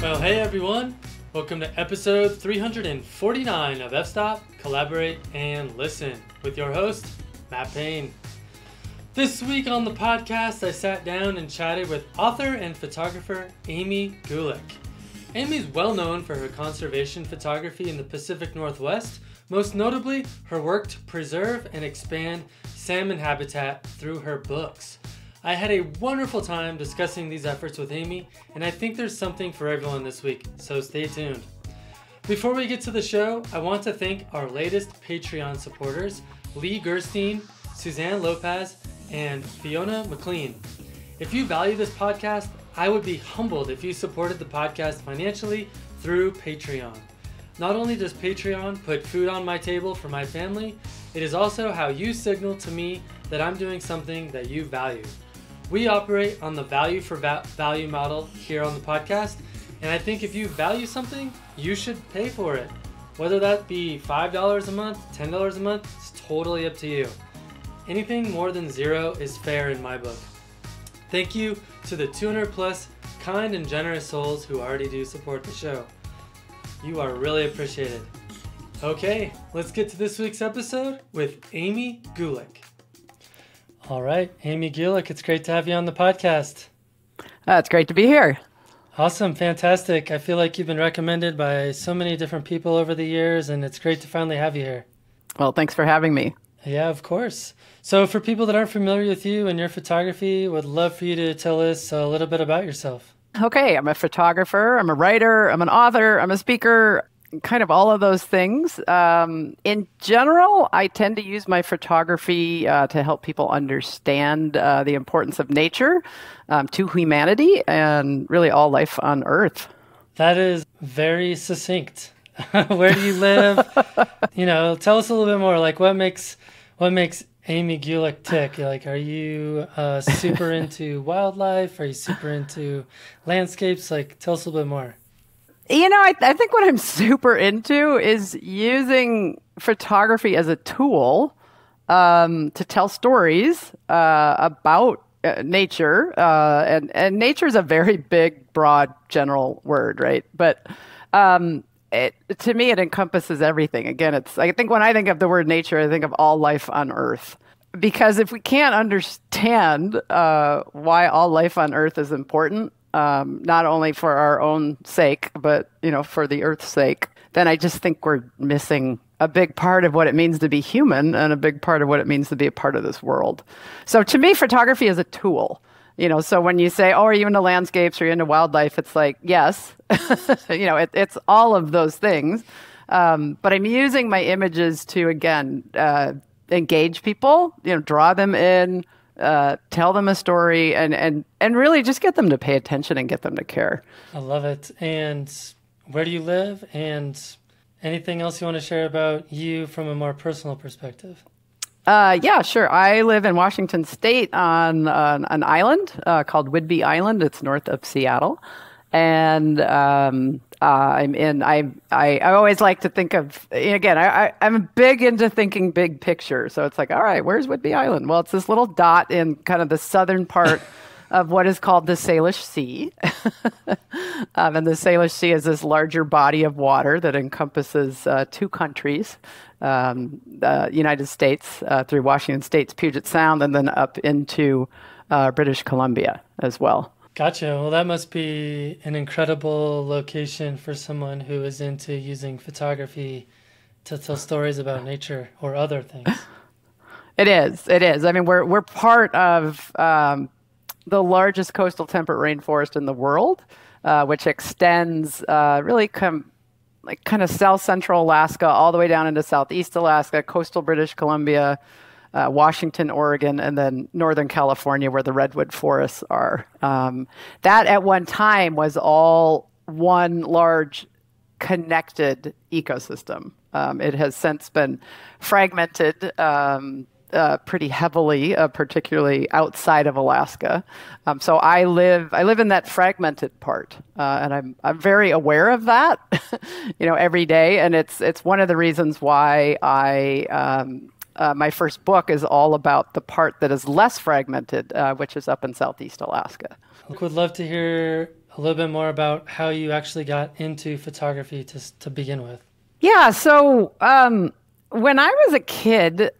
Well, hey everyone. Welcome to episode 349 of F-Stop, Collaborate, and Listen with your host, Matt Payne. This week on the podcast, I sat down and chatted with author and photographer Amy Gulick. Amy's well known for her conservation photography in the Pacific Northwest, most notably her work to preserve and expand salmon habitat through her books. I had a wonderful time discussing these efforts with Amy, and I think there's something for everyone this week, so stay tuned. Before we get to the show, I want to thank our latest Patreon supporters, Lee Gerstein, Suzanne Lopez, and Fiona McLean. If you value this podcast, I would be humbled if you supported the podcast financially through Patreon. Not only does Patreon put food on my table for my family, it is also how you signal to me that I'm doing something that you value. We operate on the value for value model here on the podcast, and I think if you value something, you should pay for it. Whether that be $5 a month, $10 a month, it's totally up to you. Anything more than zero is fair in my book. Thank you to the 200 plus kind and generous souls who already do support the show. You are really appreciated. Okay, let's get to this week's episode with Amy Gulick. All right, Amy Gulick, it's great to have you on the podcast. It's great to be here. Awesome, fantastic. I feel like you've been recommended by so many different people over the years, and it's great to finally have you here. Well, thanks for having me. Yeah, of course. So for people that aren't familiar with you and your photography, would love for you to tell us a little bit about yourself. Okay, I'm a photographer, I'm a writer, I'm an author, I'm a speaker, kind of all of those things. In general, I tend to use my photography to help people understand the importance of nature to humanity and really all life on Earth. That is very succinct. Where do you live? Tell us a little bit more. Like, what makes Amy Gulick tick? Like, are you super into wildlife? Are you super into landscapes? Like, tell us a little bit more. I think what I'm super into is using photography as a tool to tell stories about nature. And nature is a very big, broad, general word, right? But to me, it encompasses everything. Again, I think when I think of the word nature, I think of all life on Earth. Because if we can't understand why all life on Earth is important, not only for our own sake, but, for the Earth's sake, then I just think we're missing a big part of what it means to be human and a big part of what it means to be a part of this world. So to me, photography is a tool. So when you say, oh, are you into landscapes? Are you into wildlife? It's like, yes, it's all of those things. But I'm using my images to, again, engage people, draw them in, tell them a story, and really just get them to pay attention and get them to care. I love it. And where do you live? And anything else you want to share about you from a more personal perspective? Yeah, sure. I live in Washington State on an island called Whidbey Island. It's north of Seattle. And I always like to think of, again, I'm big into thinking big picture. So it's like, all right, where's Whidbey Island? Well, it's this little dot in kind of the southern part of what is called the Salish Sea. And the Salish Sea is this larger body of water that encompasses two countries, the United States through Washington State's Puget Sound, and then up into British Columbia as well. Gotcha. Well, that must be an incredible location for someone who is into using photography to tell stories about nature or other things. It is. I mean, we're part of the largest coastal temperate rainforest in the world, which extends really kind of south central Alaska all the way down into southeast Alaska, coastal British Columbia, Washington, Oregon, and then Northern California, where the redwood forests are. That at one time was all one large connected ecosystem. It has since been fragmented pretty heavily, particularly outside of Alaska. So I live in that fragmented part, and I'm very aware of that, every day. And it's one of the reasons why my first book is all about the part that is less fragmented, which is up in Southeast Alaska. I would love to hear a little bit more about how you actually got into photography to begin with. Yeah. So when I was a kid,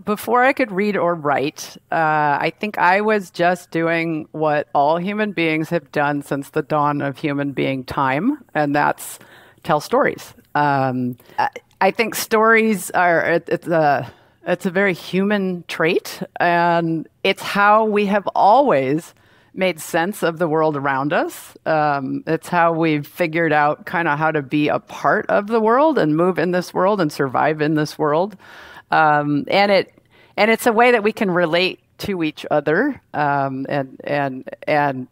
before I could read or write, I think I was just doing what all human beings have done since the dawn of human being time, and that's tell stories. I think stories are it's a very human trait, and it's how we have always made sense of the world around us. It's how we've figured out kind of how to be a part of the world and move in this world and survive in this world. And it's a way that we can relate to each other, and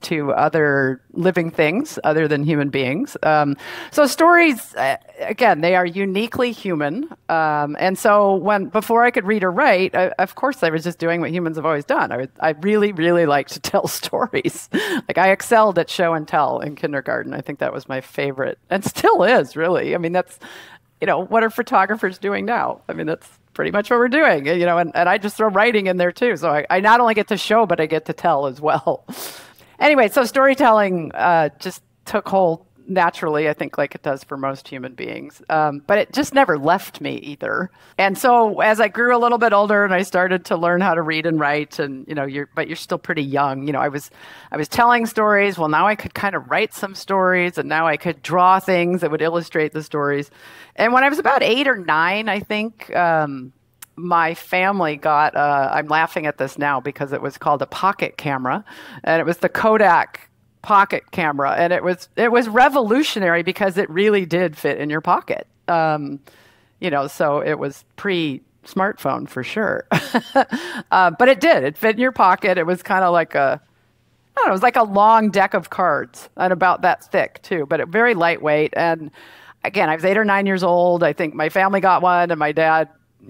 to other living things other than human beings. So stories, again, they are uniquely human. And so before I could read or write, of course, I was just doing what humans have always done. I really, really like to tell stories. Like I excelled at show and tell in kindergarten. I think that was my favorite, and still is, really. I mean, that's, what are photographers doing now? I mean, that's pretty much what we're doing, and I just throw writing in there too. So I not only get to show, but I get to tell as well. Anyway, so storytelling just took hold naturally, I think, like it does for most human beings. But it just never left me either. And so as I grew a little bit older and I started to learn how to read and write, and you're still pretty young. I was telling stories. Well, now I could kind of write some stories, and now I could draw things that would illustrate the stories. And when I was about 8 or 9, I think, my family got, I'm laughing at this now because it was called a pocket camera, and it was the Kodak pocket camera. And it was revolutionary because it really did fit in your pocket. So it was pre-smartphone for sure. But it fit in your pocket. It was kind of like it was like a long deck of cards, and about that thick too, but very lightweight. And again, I was 8 or 9 years old. I think my family got one, and my dad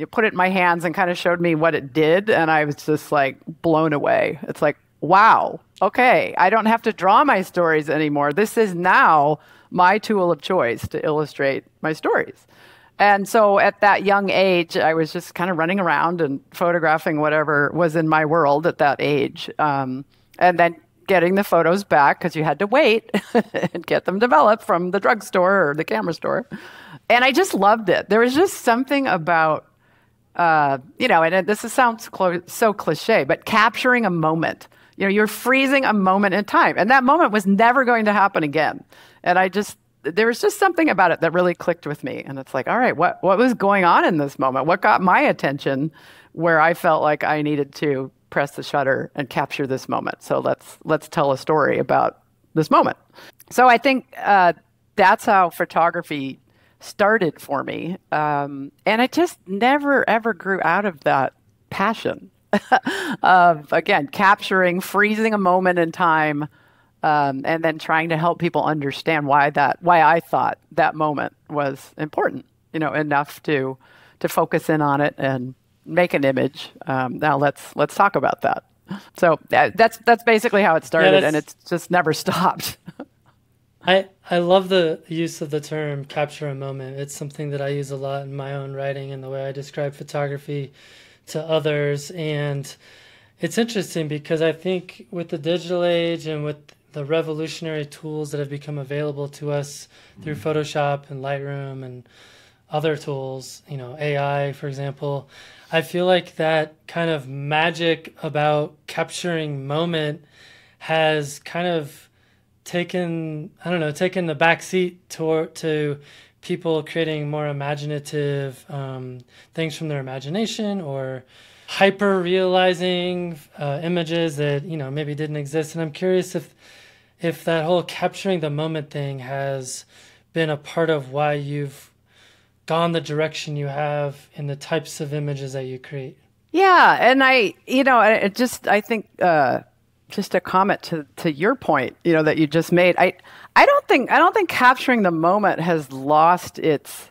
put it in my hands and kind of showed me what it did. And I was just like blown away. It's like, wow, okay, I don't have to draw my stories anymore. This is now my tool of choice to illustrate my stories. And so at that young age, I was just kind of running around and photographing whatever was in my world at that age. And then getting the photos back, because you had to wait and get them developed from the drugstore or the camera store. And I just loved it. There was just something about, and this sounds so cliche, but capturing a moment. You're freezing a moment in time, and that moment was never going to happen again. And there was just something about it that really clicked with me. And it's like, all right, what was going on in this moment? What got my attention where I felt like I needed to press the shutter and capture this moment? So let's tell a story about this moment. So I think that's how photography started for me. And I just never, ever grew out of that passion of, again, freezing a moment in time, and then trying to help people understand why I thought that moment was important, enough to focus in on it and make an image. Now let's talk about that. So that's basically how it started, and it's just never stopped. I love the use of the term capture a moment. It's something that I use a lot in my own writing and the way I describe photography to others. And it's interesting because I think with the digital age and with the revolutionary tools that have become available to us through Photoshop and Lightroom and other tools, AI, for example, I feel like that kind of magic about capturing moment has kind of taken the back seat to people creating more imaginative things from their imagination, or hyper realizing images that maybe didn't exist. And I'm curious if that whole capturing the moment thing has been a part of why you've gone the direction you have in the types of images that you create. Yeah, and I think just a comment to your point, that you just made. I don't think capturing the moment has lost its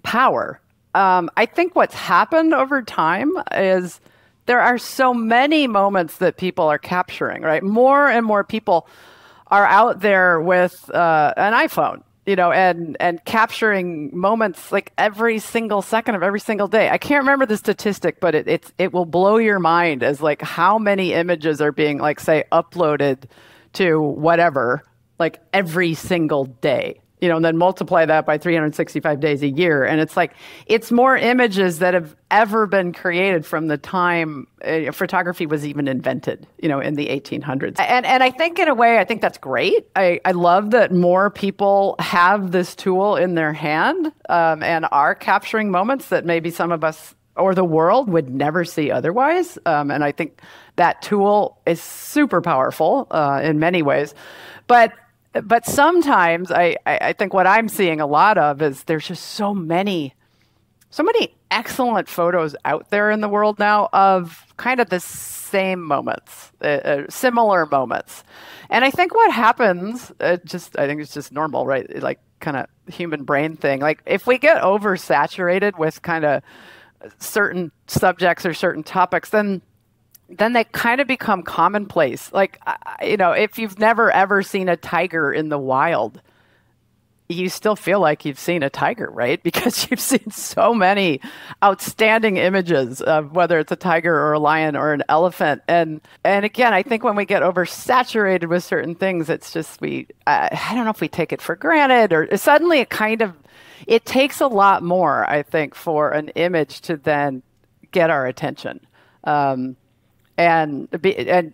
power. I think what's happened over time is there are so many moments that people are capturing, right? More and more people are out there with an iPhone, and capturing moments like every single second of every single day. I can't remember the statistic, but it will blow your mind as like how many images are being, like, say, uploaded to whatever, like every single day, and then multiply that by 365 days a year. And it's like, it's more images that have ever been created from the time photography was even invented, in the 1800s. And I think in a way, I think that's great. I love that more people have this tool in their hand and are capturing moments that maybe some of us or the world would never see otherwise. And I think that tool is super powerful in many ways. But sometimes I think what I'm seeing a lot of is there's just so many excellent photos out there in the world now of kind of the same moments, similar moments. And I think what happens, I think it's just normal, right? Like kind of human brain thing. Like if we get oversaturated with kind of certain subjects or certain topics, then they kind of become commonplace. Like, if you've never ever seen a tiger in the wild, you still feel like you've seen a tiger, right? Because you've seen so many outstanding images of whether it's a tiger or a lion or an elephant. And again, I think when we get oversaturated with certain things, it's just I don't know if we take it for granted, or suddenly it takes a lot more, I think, for an image to then get our attention. And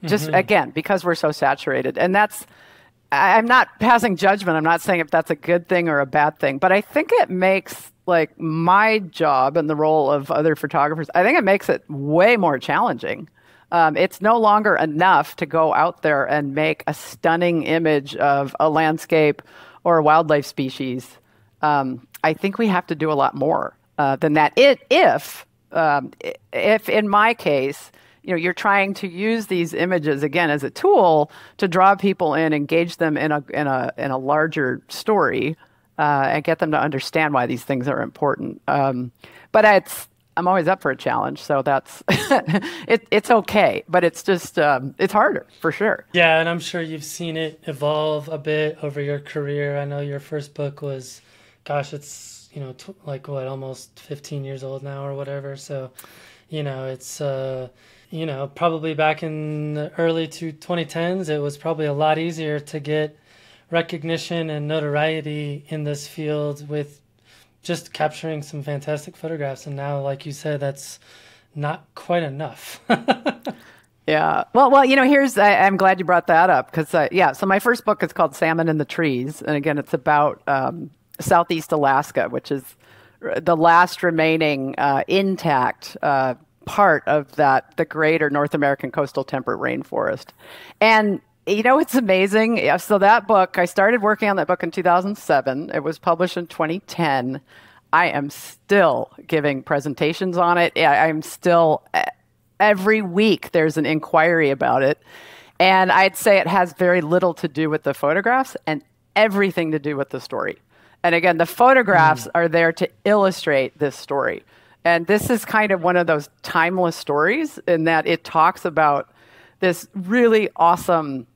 just again, because we're so saturated, and I'm not passing judgment. I'm not saying if that's a good thing or a bad thing, but I think it makes like my job and the role of other photographers, I think it makes it way more challenging. It's no longer enough to go out there and make a stunning image of a landscape or a wildlife species. I think we have to do a lot more than that. If in my case, you're trying to use these images again as a tool to draw people in, engage them in a larger story, and get them to understand why these things are important. But I'm always up for a challenge, so that's it's okay. But it's just it's harder for sure. Yeah, and I'm sure you've seen it evolve a bit over your career. I know your first book was, gosh, it's almost 15 years old now or whatever. So, it's. Probably back in the early 2010s, it was probably a lot easier to get recognition and notoriety in this field with just capturing some fantastic photographs. And now, like you said, that's not quite enough. Yeah. Well, I'm glad you brought that up because, so my first book is called Salmon in the Trees. And again, it's about Southeast Alaska, which is the last remaining intact part of the greater North American coastal temperate rainforest. And, it's amazing. Yeah, so that book, I started working on that book in 2007. It was published in 2010. I am still giving presentations on it. I'm still, every week there's an inquiry about it. And I'd say it has very little to do with the photographs and everything to do with the story. And again, the photographs are there to illustrate this story. And this is kind of one of those timeless stories in that it talks about this really awesome,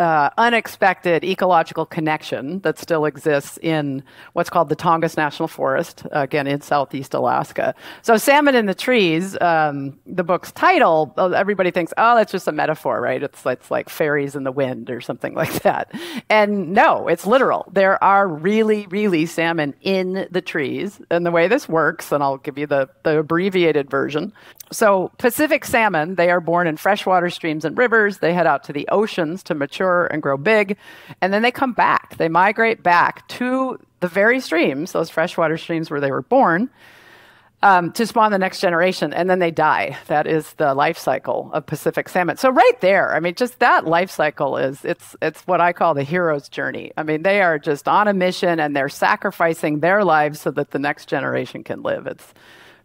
unexpected ecological connection that still exists in what's called the Tongass National Forest, again, in Southeast Alaska. So Salmon in the Trees, the book's title, everybody thinks, oh, that's just a metaphor, right? It's like fairies in the wind or something like that. And no, it's literal. There are really, really salmon in the trees. And the way this works, and I'll give you the abbreviated version. So Pacific salmon, they are born in freshwater streams and rivers. They head out to the oceans to mature and grow big. And then they come back. They migrate back to the very streams, those freshwater streams where they were born, to spawn the next generation. And then they die. That is the life cycle of Pacific salmon. So right there, I mean, just that life cycle it's what I call the hero's journey. I mean, they are just on a mission and they're sacrificing their lives so that the next generation can live. It's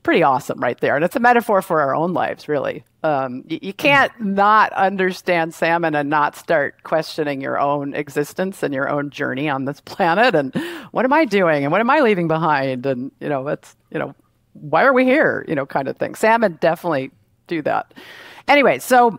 pretty awesome right there. And it's a metaphor for our own lives, really. You can't not understand salmon and not start questioning your own existence and your own journey on this planet. And what am I doing? And what am I leaving behind? And, why are we here? Kind of thing. Salmon definitely do that. Anyway, so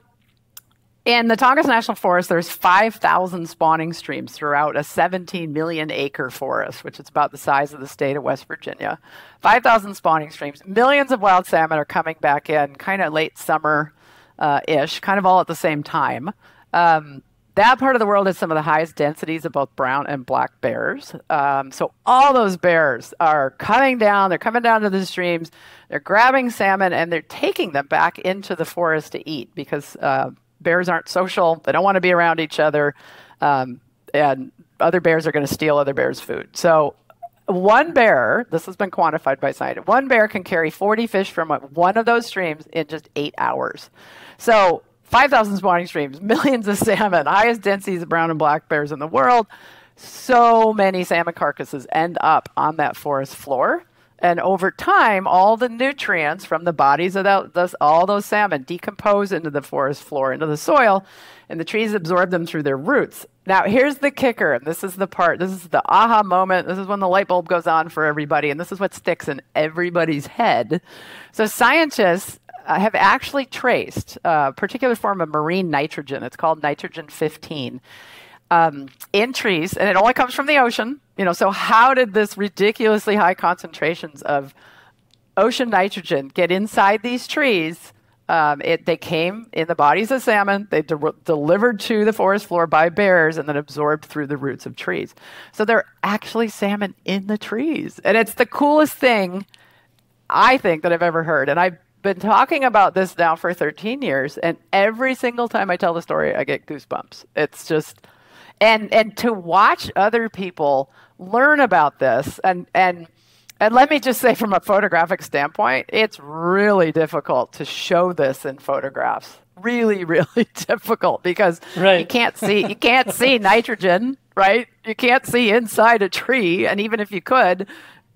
in the Tongass National Forest, there's 5,000 spawning streams throughout a 17 million acre forest, which is about the size of the state of West Virginia. 5,000 spawning streams. Millions of wild salmon are coming back in kind of late summer-ish, kind of all at the same time. that part of the world has some of the highest densities of both brown and black bears. So all those bears are coming down. They're coming down to the streams. They're grabbing salmon, and they're taking them back into the forest to eat because bears aren't social. They don't want to be around each other. And other bears are going to steal other bears' food. So one bear, this has been quantified by scientists, one bear can carry 40 fish from one of those streams in just 8 hours. So 5,000 spawning streams, millions of salmon, highest densities of brown and black bears in the world. So many salmon carcasses end up on that forest floor. And over time, all the nutrients from the bodies of all those salmon decompose into the forest floor, into the soil, and the trees absorb them through their roots. Now, here's the kicker, and this is the part, this is the aha moment, this is when the light bulb goes on for everybody, and this is what sticks in everybody's head. So scientists have actually traced a particular form of marine nitrogen. It's called nitrogen 15 in trees, and it only comes from the ocean. So how did this ridiculously high concentrations of ocean nitrogen get inside these trees? They came in the bodies of salmon. They delivered to the forest floor by bears and then absorbed through the roots of trees. So they're actually salmon in the trees. And it's the coolest thing, I think, that I've ever heard. And I've been talking about this now for 13 years. And every single time I tell the story, I get goosebumps. It's just, and to watch other people learn about this and let me just say, from a photographic standpoint, it's really difficult to show this in photographs. Really, really difficult because you can't see nitrogen, right? You can't see inside a tree, and even if you could,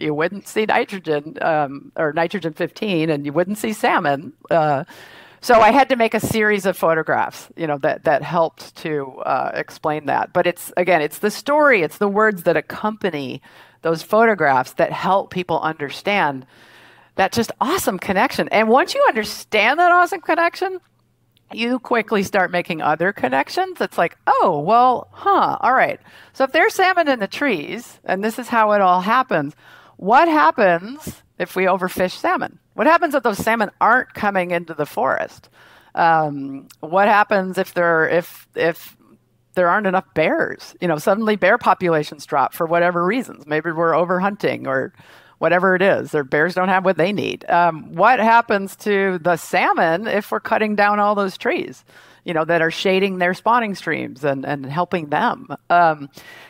you wouldn't see nitrogen or nitrogen 15, and you wouldn't see salmon. So I had to make a series of photographs, that helped to explain that. But it's the story, it's the words that accompany those photographs that help people understand that just awesome connection. And once you understand that awesome connection, you quickly start making other connections. It's like, oh, well, all right. So if there's salmon in the trees, and this is how it all happens, what happens if we overfish salmon? What happens if those salmon aren't coming into the forest? What happens if there aren't enough bears? Suddenly bear populations drop for whatever reasons. Maybe we're overhunting or whatever it is. Their bears don't have what they need. What happens to the salmon if we're cutting down all those trees, that are shading their spawning streams and helping them?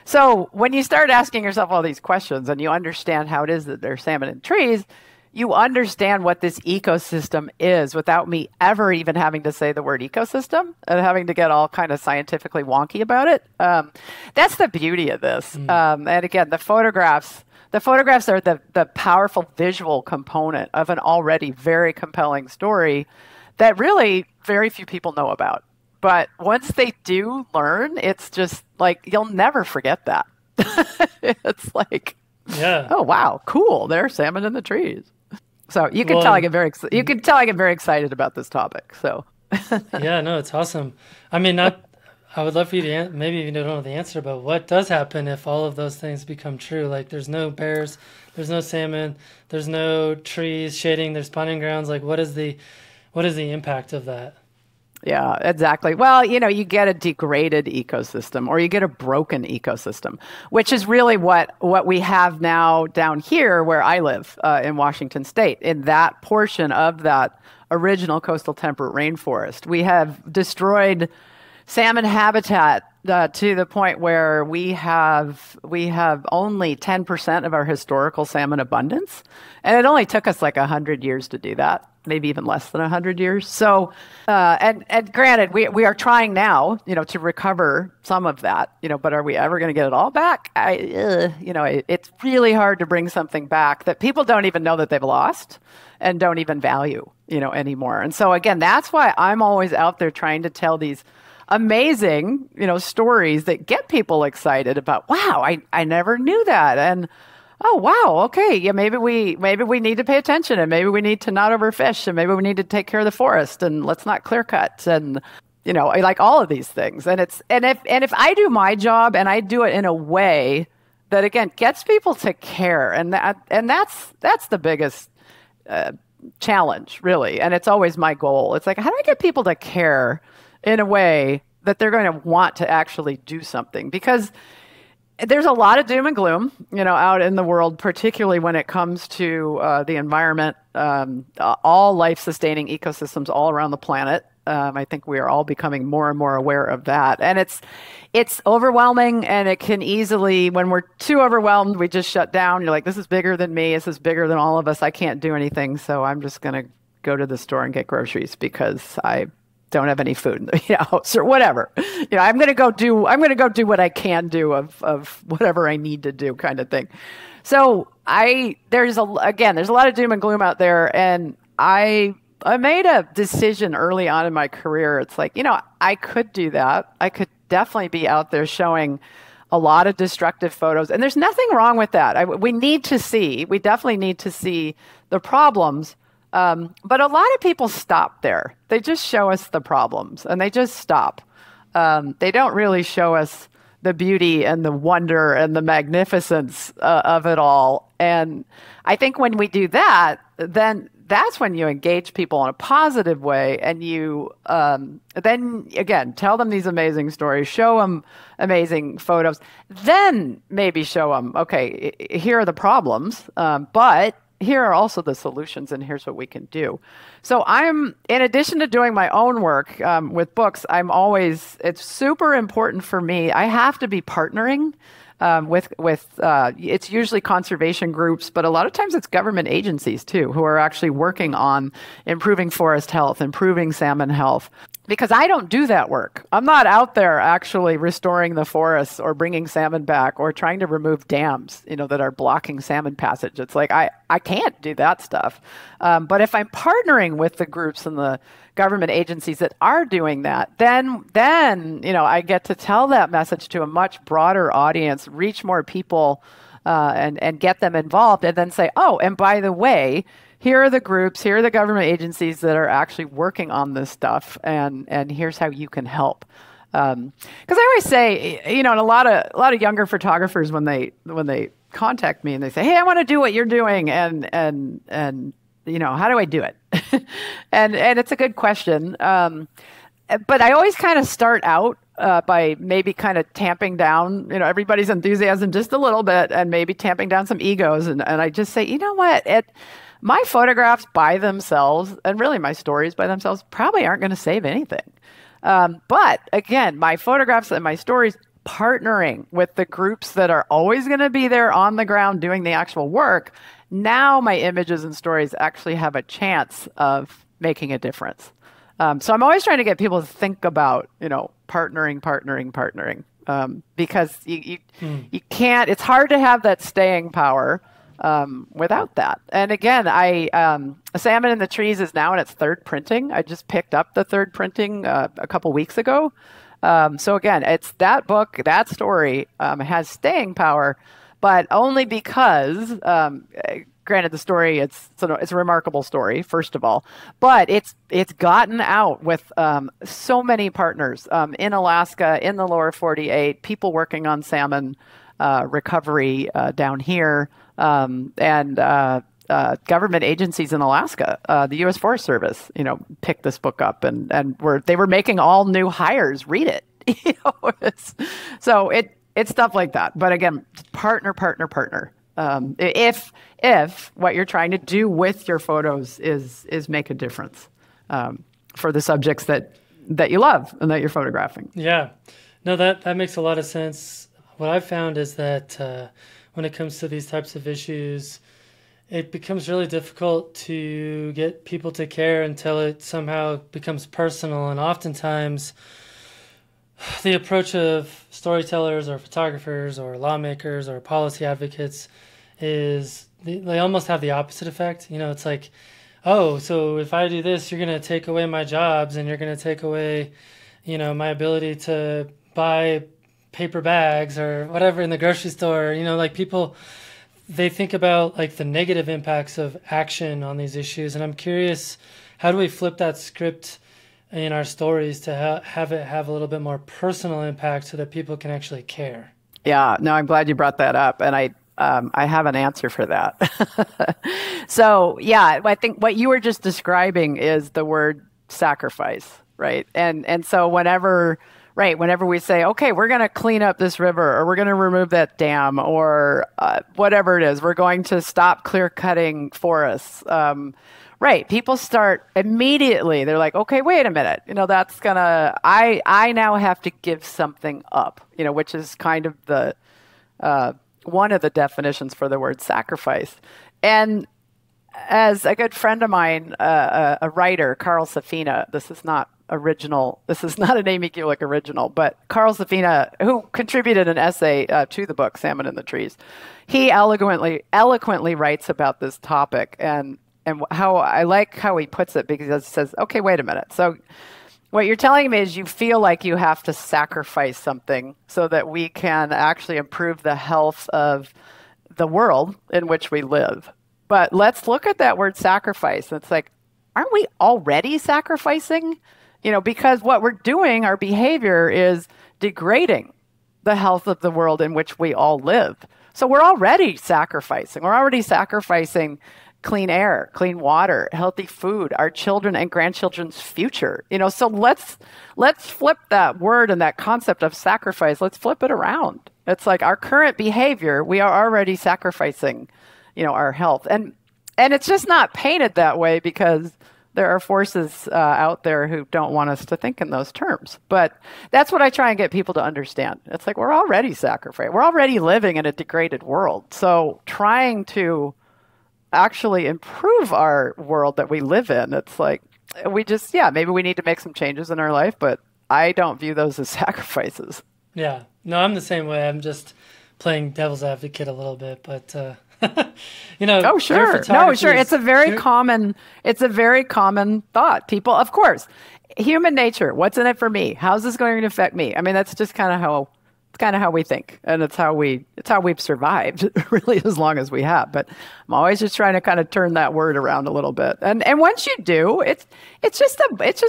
So when you start asking yourself all these questions and you understand how it is that there's salmon in trees, you understand what this ecosystem is without me ever even having to say the word ecosystem and having to get all kind of scientifically wonky about it. That's the beauty of this. And again, the photographs are the powerful visual component of an already very compelling story that really very few people know about. But once they do learn, it's just like, you'll never forget that. It's like, oh, wow, cool. There's salmon in the trees. So you can tell I get very excited about this topic. So yeah, no, it's awesome. I mean, I would love for you to maybe you don't know the answer, but what does happen if all of those things become true? Like, there's no bears, there's no salmon, there's no trees shading their spawning grounds. Like, what is the impact of that? Yeah, exactly. Well, you get a degraded ecosystem or you get a broken ecosystem, which is really what we have now down here where I live in Washington State. In that portion of that original coastal temperate rainforest, we have destroyed salmon habitat to the point where we have only 10% of our historical salmon abundance. And it only took us like 100 years to do that. Maybe even less than 100 years. So, and granted, we are trying now, to recover some of that, but are we ever going to get it all back? It's really hard to bring something back that people don't even know that they've lost and don't even value, anymore. And so again, that's why I'm always out there trying to tell these amazing, stories that get people excited about, wow, I never knew that. And oh, wow, okay, yeah, maybe we need to pay attention, and maybe we need to not overfish, and maybe we need to take care of the forest, and let's not clear cut, and like all of these things. And if I do my job and I do it in a way that again gets people to care, and that's the biggest challenge, really. And it's always my goal. It's like, how do I get people to care in a way that they're going to want to actually do something, because there's a lot of doom and gloom, out in the world, particularly when it comes to the environment, all life-sustaining ecosystems all around the planet. I think we are all becoming more and more aware of that. And it's overwhelming, and it can easily, when we're too overwhelmed, we just shut down. You're like, this is bigger than me. This is bigger than all of us. I can't do anything. So I'm just going to go to the store and get groceries because I don't have any food in the house or whatever. I'm going to go do what I can do of whatever I need to do, kind of thing. So there's a lot of doom and gloom out there, and I made a decision early on in my career. It's like, I could do that. I could definitely be out there showing a lot of destructive photos, and there's nothing wrong with that. We definitely need to see the problems. But a lot of people stop there. They just show us the problems, and they just stop. They don't really show us the beauty and the wonder and the magnificence of it all. And I think when we do that, then that's when you engage people in a positive way, and you then again tell them these amazing stories, show them amazing photos, then maybe show them, okay, here are the problems, but here are also the solutions, and here's what we can do. So in addition to doing my own work with books, it's super important for me. I have to be partnering with it's usually conservation groups, but a lot of times it's government agencies too, who are actually working on improving forest health, improving salmon health. Because I don't do that work. I'm not out there actually restoring the forests or bringing salmon back or trying to remove dams, that are blocking salmon passage. It's like, I can't do that stuff. But if I'm partnering with the groups and the government agencies that are doing that, then I get to tell that message to a much broader audience, reach more people, and get them involved, and then say, oh, and by the way, here are the groups, here are the government agencies that are actually working on this stuff, and here's how you can help. Because I always say, and a lot of younger photographers, when they contact me and they say, hey, I want to do what you're doing, and how do I do it? and it's a good question. But I always kind of start out by maybe kind of tamping down, everybody's enthusiasm just a little bit, and maybe tamping down some egos, and I just say, you know what, my photographs by themselves, and really my stories by themselves, probably aren't going to save anything. But again, my photographs and my stories, partnering with the groups that are always going to be there on the ground doing the actual work, now my images and stories actually have a chance of making a difference. So I'm always trying to get people to think about, partnering, because you can't, it's hard to have that staying power without that. And again, Salmon in the Trees is now in its third printing. I just picked up the third printing a couple weeks ago. So again, it's that book, that story has staying power, but only because, granted, the story, it's a remarkable story, first of all, but it's gotten out with so many partners in Alaska, in the lower 48, people working on salmon recovery down here, and government agencies in Alaska. The U.S. Forest Service, picked this book up, and they were making all new hires read it. So it's stuff like that. But again, partner. If what you're trying to do with your photos is make a difference for the subjects that you love and that you're photographing. Yeah, no, that makes a lot of sense. What I've found is that when it comes to these types of issues, it becomes really difficult to get people to care until it somehow becomes personal. And oftentimes, the approach of storytellers or photographers or lawmakers or policy advocates is they almost have the opposite effect. It's like, oh, so if I do this, you're going to take away my jobs, and you're going to take away, my ability to buy paper bags or whatever in the grocery store. Like people, they think about like the negative impacts of action on these issues. And I'm curious, how do we flip that script in our stories to have it have a little bit more personal impact so that people can actually care? Yeah, no, I'm glad you brought that up. And I have an answer for that. So yeah, I think what you were just describing is the word sacrifice, right? And so whenever Right. Whenever we say, okay, we're going to clean up this river or we're going to remove that dam or whatever it is, we're going to stop clear cutting forests. Right. People start immediately. They're like, okay, wait a minute. That's going to, I now have to give something up, which is kind of the, one of the definitions for the word sacrifice. And as a good friend of mine, a writer, Carl Safina, this is not an Amy Gulick original, but Carl Safina, who contributed an essay to the book, Salmon in the Trees, he eloquently writes about this topic and how I like how he puts it, because he says, okay, wait a minute. So what you're telling me is you feel like you have to sacrifice something so that we can actually improve the health of the world in which we live. But let's look at that word sacrifice. It's like, aren't we already sacrificing? Because what we're doing, our behavior is degrading the health of the world in which we all live. So we're already sacrificing. We're already sacrificing clean air, clean water, healthy food, our children and grandchildren's future. So let's flip that word and that concept of sacrifice. Let's flip it around. It's like our current behavior, we are already sacrificing, our health. And it's just not painted that way because there are forces out there who don't want us to think in those terms. But that's what I try and get people to understand. It's like we're already sacrificing. We're already living in a degraded world. So trying to actually improve our world that we live in, it's like maybe we need to make some changes in our life, but I don't view those as sacrifices. Yeah. No, I'm the same way. I'm just playing devil's advocate a little bit, but Oh, sure. No, sure. It's a very common thought. People, of course, human nature. What's in it for me? How's this going to affect me? I mean, that's just kind of how we think, and it's how we've survived really as long as we have. But I'm always just trying to kind of turn that word around a little bit. And once you do, it's just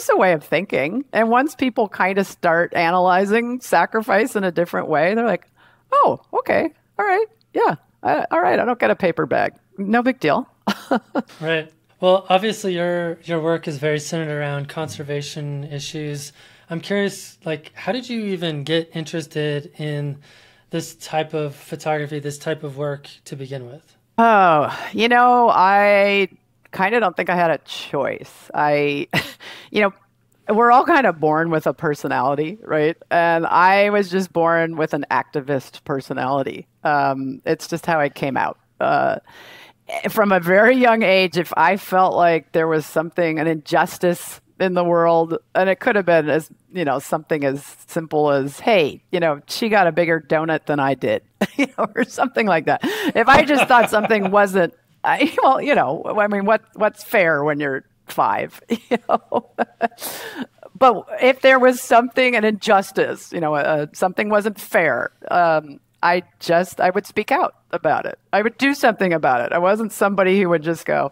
a way of thinking. And once people kind of start analyzing sacrifice in a different way, they're like, oh, okay, all right, yeah. All right, I don't get a paper bag. No big deal. Right. Well, obviously your work is very centered around conservation issues. I'm curious, how did you even get interested in this type of photography, this type of work to begin with? Oh, I kind of don't think I had a choice. We're all kind of born with a personality, right? And I was just born with an activist personality. It's just how I came out. From a very young age, if I felt like there was an injustice in the world, and it could have been as, something as simple as, hey, she got a bigger donut than I did, or something like that. If I just thought something wasn't, what's fair when you're 5, But if there was an injustice, something wasn't fair, I would speak out about it. I would do something about it. I wasn't somebody who would just go,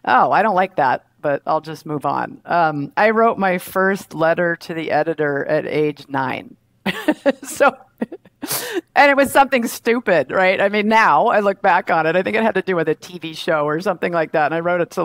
oh, I don't like that, but I'll just move on. I wrote my first letter to the editor at age 9. And it was something stupid, right? I mean, now I look back on it, I think it had to do with a TV show or something like that. And I wrote it to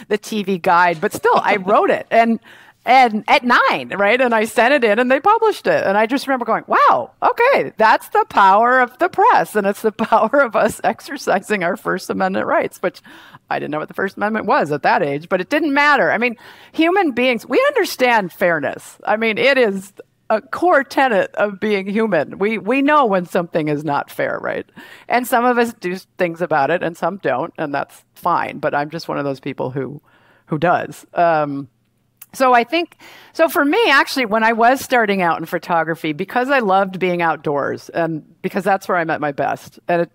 the TV guide, but still I wrote it. And at 9, right? And I sent it in and they published it. And I just remember going, wow, okay, that's the power of the press. And it's the power of us exercising our First Amendment rights, which I didn't know what the First Amendment was at that age, but it didn't matter. I mean, human beings, we understand fairness. I mean, it is a core tenet of being human. We know when something is not fair, right? And some of us do things about it and some don't, and that's fine. But I'm just one of those people who does. So for me, actually, when I was starting out in photography, because I loved being outdoors and because that's where I'm at my best, and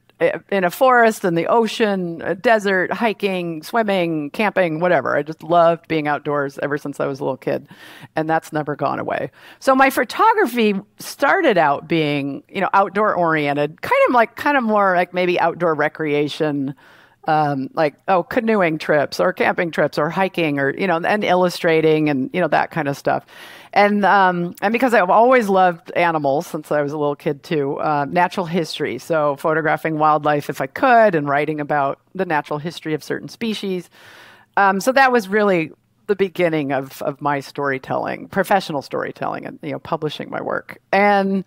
in a forest, in the ocean, a desert, hiking, swimming, camping, whatever. I just loved being outdoors ever since I was a little kid, and that's never gone away. So my photography started out being, outdoor oriented, kind of more like maybe outdoor recreation, canoeing trips or camping trips or hiking or, and illustrating and, that kind of stuff. And because I've always loved animals since I was a little kid too, natural history. So photographing wildlife if I could and writing about the natural history of certain species. So that was really the beginning of my storytelling, professional storytelling, and publishing my work. And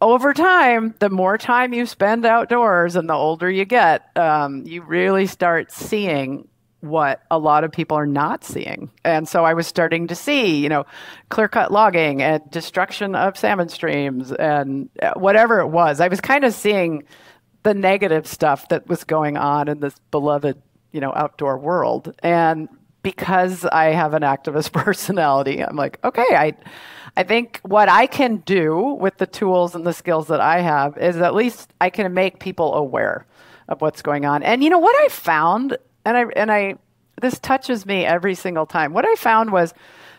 over time, the more time you spend outdoors and the older you get, you really start seeing what a lot of people are not seeing. And so I was starting to see, clear-cut logging and destruction of salmon streams and whatever it was. I was kind of seeing the negative stuff that was going on in this beloved, outdoor world. And because I have an activist personality, I'm like, okay, I think what I can do with the tools and the skills that I have is at least I can make people aware of what's going on. And what I found, and this touches me every single time. What I found was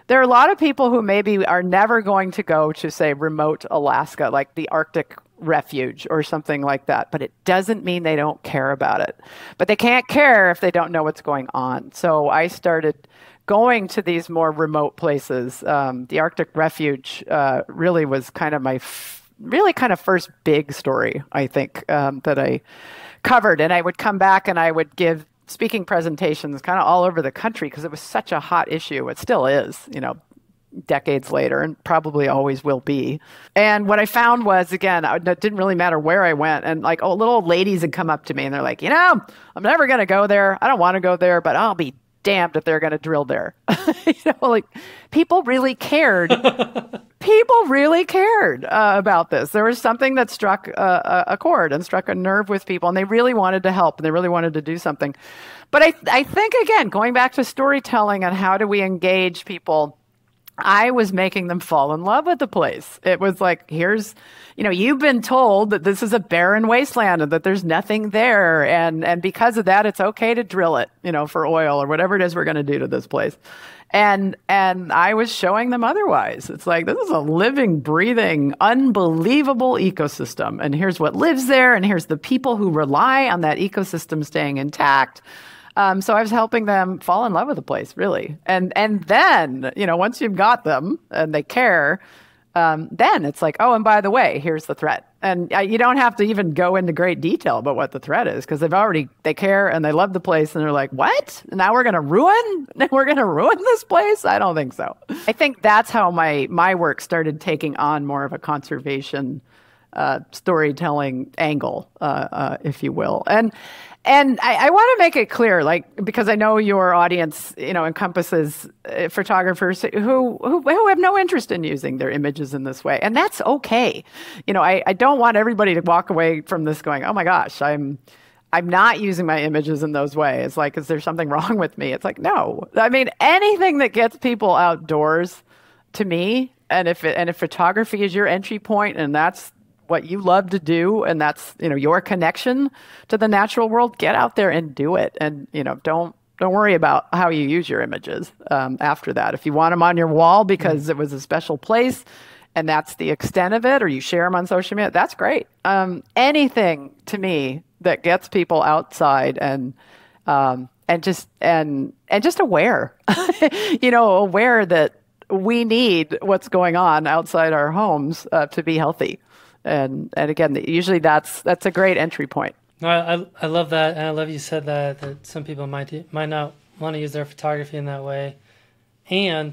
there are a lot of people who maybe are never going to go to, say, remote Alaska, like the Arctic refuge or something like that. But it doesn't mean they don't care about it. But they can't care if they don't know what's going on. So I started going to these more remote places. The Arctic refuge really was kind of my first big story, I think, that I covered. And I would come back and I would give speaking presentations kind of all over the country because it was such a hot issue. It still is, decades later, and probably always will be. And what I found was, again, it didn't really matter where I went. And like, little old ladies would come up to me and they're like, I'm never going to go there. I don't want to go there, but I'll be damned if they're going to drill there. People really cared. People really cared about this. There was something that struck a chord and struck a nerve with people, and they really wanted to help, and they really wanted to do something. But I think, again, going back to storytelling and how do we engage people, I was making them fall in love with the place. It was like, you've been told that this is a barren wasteland and that there's nothing there. And because of that, it's okay to drill it, for oil or whatever it is we're going to do to this place. And I was showing them otherwise. It's like, this is a living, breathing, unbelievable ecosystem. And here's what lives there. And here's the people who rely on that ecosystem staying intact. So I was helping them fall in love with the place, really. And then, once you've got them and they care, then it's like, oh, and by the way, here's the threat. And you don't have to even go into great detail about what the threat is because they care and they love the place and they're like, what? Now we're going to ruin this place? I don't think so. I think that's how my work started taking on more of a conservation storytelling angle, if you will. And I want to make it clear, because I know your audience, encompasses photographers who have no interest in using their images in this way, and that's okay. I don't want everybody to walk away from this going, oh my gosh, I'm not using my images in those ways. Like, is there something wrong with me? It's like, no. I mean, anything that gets people outdoors, to me, and if photography is your entry point, and that's what you love to do, and that's your connection to the natural world, get out there and do it. And don't worry about how you use your images after that. If you want them on your wall because it was a special place and that's the extent of it, or you share them on social media, that's great. Anything, to me, that gets people outside and just aware aware that we need what's going on outside our homes to be healthy. And again, usually that's a great entry point. No, I love that, and I love you said that some people might not want to use their photography in that way. And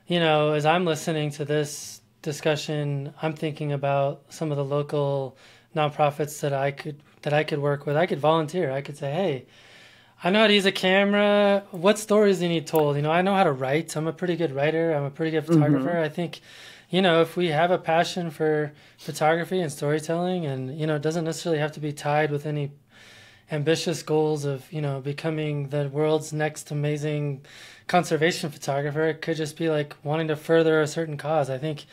as I'm listening to this discussion, I'm thinking about some of the local nonprofits that I could work with. I could volunteer. I could say, hey, I know how to use a camera. What stories do you need told? I know how to write. I'm a pretty good writer. I'm a pretty good photographer. Mm-hmm. I think, if we have a passion for photography and storytelling, and, it doesn't necessarily have to be tied with any ambitious goals of, becoming the world's next amazing conservation photographer. It could just be like wanting to further a certain cause. I think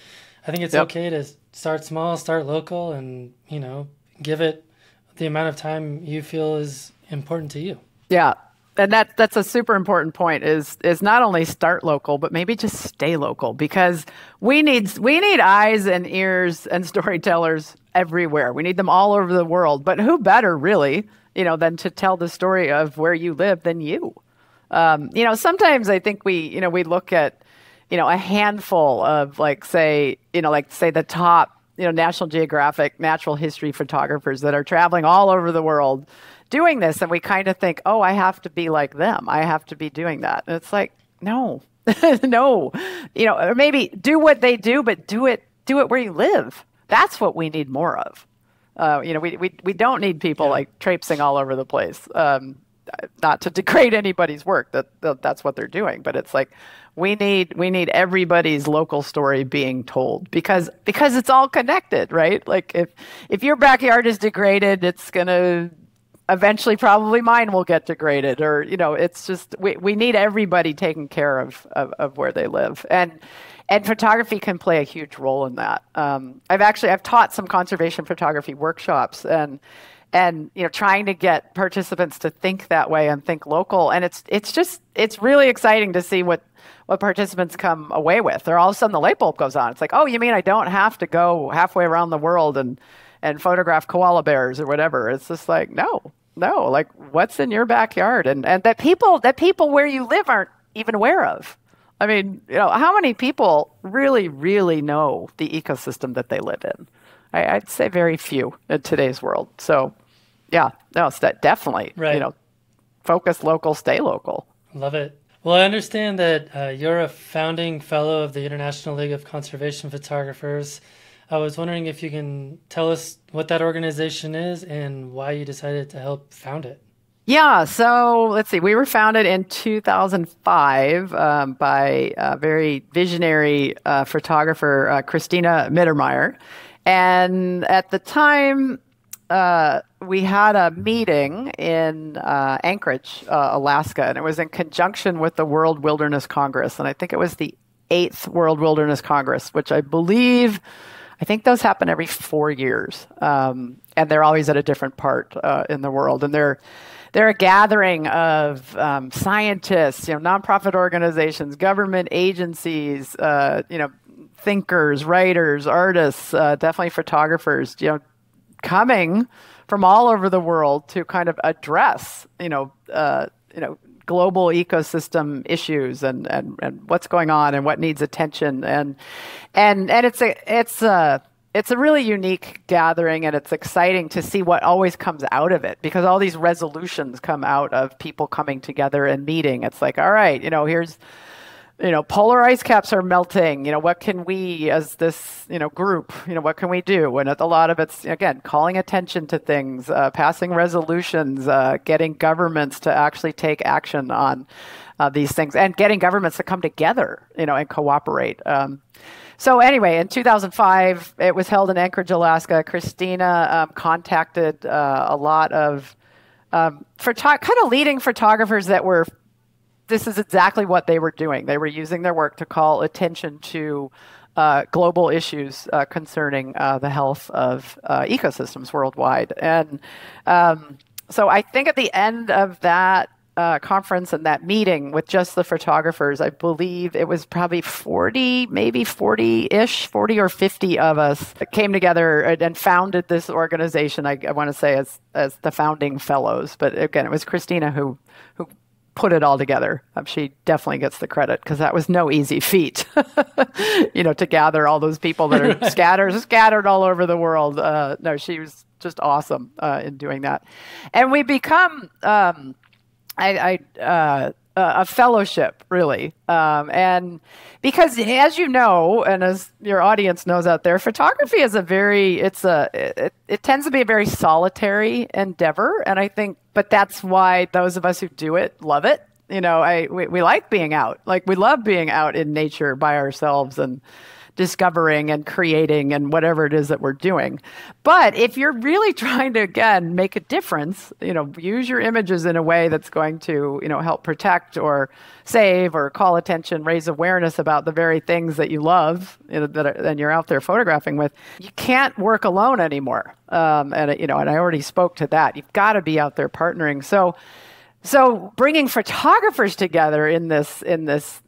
it's okay to start small, start local, and, give it the amount of time you feel is important to you. Yeah. And that's a super important point is not only start local, but maybe just stay local, because we need eyes and ears and storytellers everywhere. We need them all over the world. But who better, really, than to tell the story of where you live than you? Sometimes I think we look at, a handful of say the top, National Geographic natural history photographers that are traveling all over the world doing this, and we kind of think, oh, I have to be like them. I have to be doing that. And it's like, no, no, or maybe do what they do, but do it where you live. That's what we need more of. We don't need people like traipsing all over the place. Not to degrade anybody's work, that's what they're doing, but it's like we need everybody's local story being told because it's all connected, right? Like if your backyard is degraded, it's gonna eventually probably mine will get degraded, or it's just we need everybody taking care of where they live, and photography can play a huge role in that. I've taught some conservation photography workshops, and trying to get participants to think that way and think local, and it's really exciting to see what participants come away with. Or all of a sudden the light bulb goes on. It's like, oh, you mean I don't have to go halfway around the world and photograph koala bears or whatever? It's just like, no, like what's in your backyard, and that people where you live aren't even aware of. I mean, how many people really, really know the ecosystem that they live in? I'd say very few in today's world. So, yeah, no, it's definitely, right. Focus local, stay local. Love it. Well, I understand that you're a founding fellow of the International League of Conservation Photographers. I was wondering if you can tell us what that organization is and why you decided to help found it. Yeah, so let's see. We were founded in 2005 by a very visionary photographer, Christina Mittermeier. And at the time, we had a meeting in Anchorage, Alaska, and it was in conjunction with the World Wilderness Congress. And I think it was the 8th World Wilderness Congress, which I think those happen every 4 years. And they're always at a different part in the world. And they're a gathering of scientists, nonprofit organizations, government agencies, thinkers, writers, artists, definitely photographers, coming from all over the world to kind of address, global ecosystem issues and what's going on and what needs attention. And it's a really unique gathering, and it's exciting to see what always comes out of it, because all these resolutions come out of people coming together and meeting. It's like, all right, here's, polar ice caps are melting. What can we, as this, group, what can we do? And a lot of it's, again, calling attention to things, passing resolutions, getting governments to actually take action on these things, and getting governments to come together, and cooperate. So anyway, in 2005, it was held in Anchorage, Alaska. Christina contacted a lot of kind of leading photographers that were, this is exactly what they were doing. They were using their work to call attention to global issues concerning the health of ecosystems worldwide. And so I think at the end of that conference and that meeting with just the photographers, I believe it was probably 40, maybe 40-ish, 40 or 50 of us that came together and founded this organization. I want to say as the founding fellows, but again, it was Christina who put it all together. She definitely gets the credit, because that was no easy feat, to gather all those people that are scattered all over the world. No, she was just awesome in doing that, and we become a fellowship, really. And because, as you know, and as your audience knows out there, photography is it tends to be a very solitary endeavor. And I think, but that's why those of us who do it love it. We like being out. Like, we love being out in nature by ourselves and discovering and creating and whatever it is that we're doing. But if you're really trying to, again, make a difference, use your images in a way that's going to, help protect or save or call attention, raise awareness about the very things that you love, and you're out there photographing with, you can't work alone anymore. And I already spoke to that. You've got to be out there partnering. So bringing photographers together in the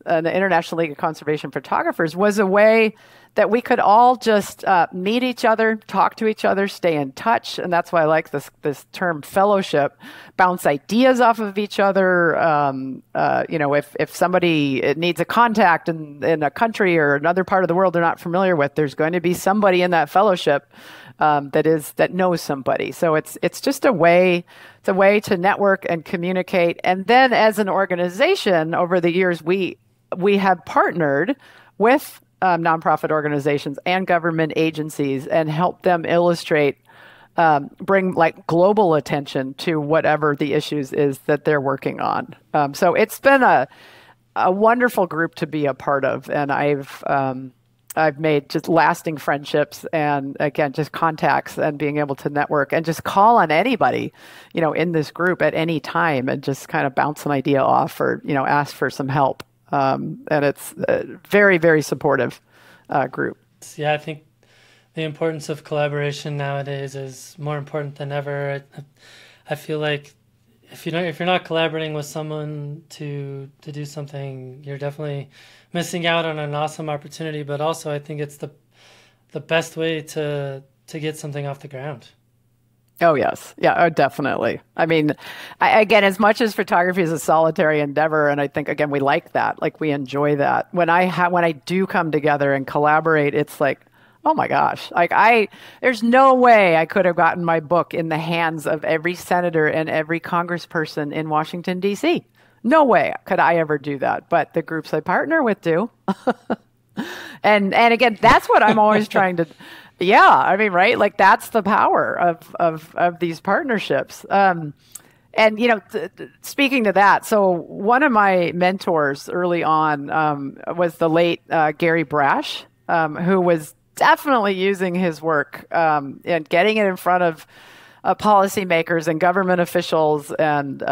International League of Conservation Photographers was a way that we could all just meet each other, talk to each other, stay in touch, and that's why I like this term fellowship. Bounce ideas off of each other. If somebody needs a contact in a country or another part of the world they're not familiar with, there's going to be somebody in that fellowship that knows somebody. So it's just a way to network and communicate. And then as an organization, over the years, we we have partnered with nonprofit organizations and government agencies and helped them illustrate, bring like global attention to whatever the issues is that they're working on. So it's been a wonderful group to be a part of, and I've made just lasting friendships and, again, just contacts and being able to network and just call on anybody, in this group at any time and just kind of bounce an idea off or, ask for some help. And it's a very, very supportive group. Yeah, I think the importance of collaboration nowadays is more important than ever. I feel like if you're not collaborating with someone to do something, you're definitely missing out on an awesome opportunity. But also, I think it's the best way to get something off the ground. Oh, yes. Yeah, definitely. I mean, again, as much as photography is a solitary endeavor, and I think, again, we like that, like we enjoy that. When I do come together and collaborate, it's like, oh my gosh, there's no way I could have gotten my book in the hands of every senator and every congressperson in Washington, D.C. No way could I ever do that. But the groups I partner with do. And again, that's what I'm always trying to, yeah, I mean, right? Like that's the power of these partnerships. And, speaking to that, so one of my mentors early on was the late Gary Brash, who was definitely using his work and getting it in front of policymakers and government officials and,